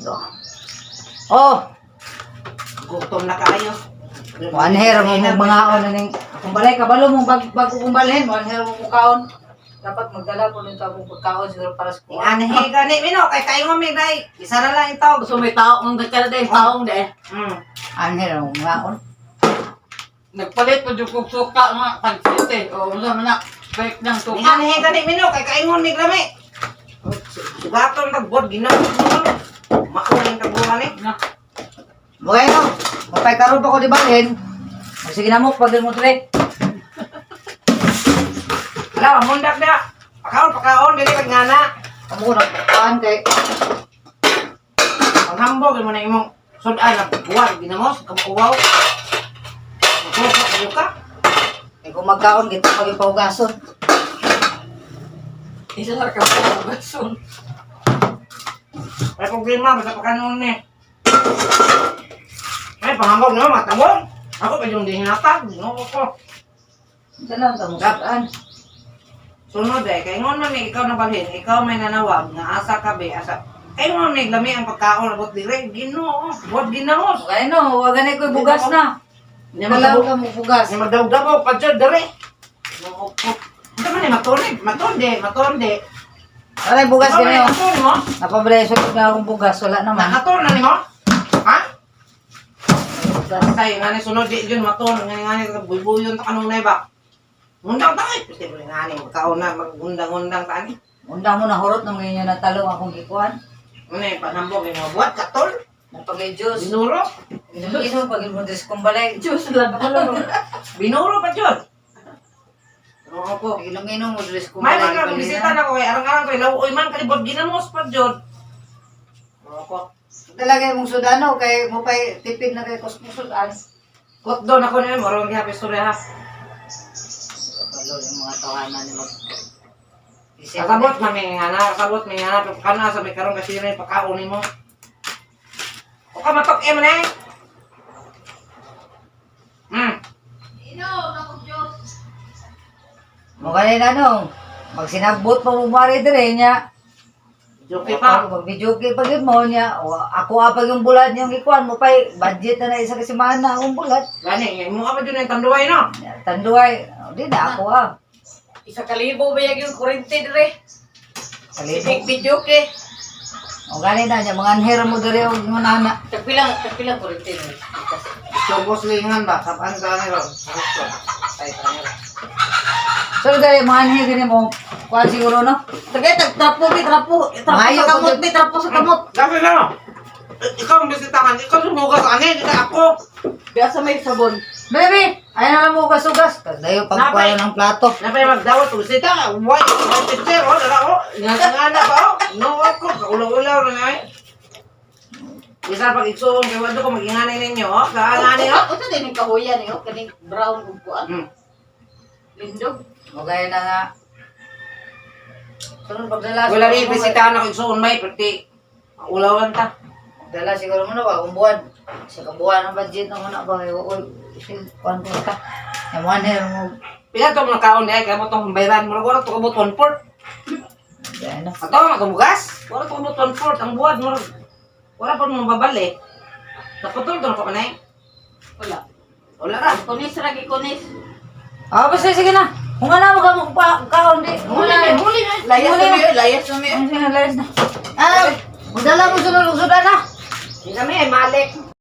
dito. Oh, Gutom na kayo. one hair mo mong mga on ning kung balay kabalo mong bago kumbalhin, one hair mo kaon. Dapat magdala ko nito akong pagkaon siguro para sa kuha. Anhe gani mino kay kayo mi dai. Isa na lang ito. Gusto may tao, ang gagkala dahil taong dahil. One hair mo mga on. Nagpalit pa yung suka nga, pagsite. O, wala man na, balik ng Ni suka. anhe gani mino kay kayo mi grami. Sugaton nagbod ginaw. Mauling kabuhan ni. Bueno, mapay karon pa ko di balhin. Sige na mo pag mo tre. Ala mundak da. Pakaon dili kag ngana. Amo na kuan kay Ang hambog mo na imong sudan na buwan ginamos kamuwaw. Masok kayo ka. kay kung magkaon kita pag ipahugason. Isa lang ka po, gason. Ay problema basta pakanon ni. Ay pahambog na matangol. Ako pa yung dihinatag, no ko. Dalam ta mo saan. Sunod kay ngon man ikaw na balhin, ikaw may nanawag nga asa ka be asa. Ay mo may lami ang pagkaon abot dire, Ginoo, wag ginaos. Okay no, wag ganay koy bugas na. Nya Dalaw magdawg ka mo bugas. nya magdawg pa jud dire. No ko. Ito man matonde. Aray bugas Ikaw may gani. aton mo? Napablesyo ko na akong bugas wala naman. Aton na nimo? Ha? Bugas. Tay ngani sunod di jud maton ngani buy-buyon ta kanunay ba? Mundang tayo, pwede mo ngani magkaon na magundang-undang ta ani. Undang mo na horot nang ngayon na talong akong gikuan. Ano yung panambog yung mga buhat, katol, Napagay juice. binuro. Inom pag mo des kong balay. Diyos lang pala. Binuro pa dyan. Oo po. Inom mo des kong May balay. mga bisita na ko kay arang-arang ko, lauoy man kalibot ginamos pa dyan. Oo po. Talaga mong sudano kay mo pay tipid na kay kosmosudan. Kot doon ako na yun, marunong kaya pistorya ha. Kalo yung mga tawanan ni mag. Kasabot na may ngana, kana sa may karong kasi rin pagkaunin mo. O ka matok mo na eh. Mo kanina no. Pag sinabot pa mo mari dire nya. Joke pa. Pag videoke pag yun mo nya. O, ako apag yung bulat yung ikuan mo pay budget na isa kasi mana akong bulat. Gani, mo ka pa dyan yung tanduay no? Tanduay. Di na ako ah. Isa kalibo ba yung kurente dire? Kalibog. Big video ke. O gani na nya mga anhera mo dire og mga nana. Tagpilang kurente dire. Sobos lingan ba? Kapaan ka na ron? Ay, tayo. So dali mga anhera gani mo. Kuan siguro no. Tagay, trapo. Trapo Mayo sa kamot, ko may trapo sa kamot. Gabi na! Ikaw ang bisitahan, ikaw sumugas ani, hindi ako. Biasa may sabon. Baby, ayun na lang mo ugas-ugas. Dayo pagkuha ng plato. Napay magdawat bisita, white picture, oh, dala, oh. Nga pa, oh. No, ako, kaulaw-ulaw na nga eh. Bisa pag iksuon, kaya wado ko mag-inganay ninyo, oh. Kaangani, oh. Ito din yung kahuyan eh, kaning brown upuan. Lindog. O gaya na nga. Sunod pagdala. Wala rin bisitahan ako iksuon, may, pati ulawan ta. Dala siguro mo na ba, kung buwan. Sa kabuwan ng budget na muna ba, uy, kuhan ko ka. Yung one hair mo. Pila ito mga kaon niya, kaya mo itong bayran mo, wala ito kabot 1/4. Yan na. Ato, magamugas. Wala ito kabot 1/4, ang buwan mo, wala pa mo babali. Naputol doon ko manay. Wala. Wala ra. Kunis lagi kunis. Ah, basta sige na. Kung ano mo ka mo kaon di. Huli na. Layas na mi, layas na mi. Ang sinalayas na. Ah, magdala mo sunod-sunod na. Hindi kami ay malik.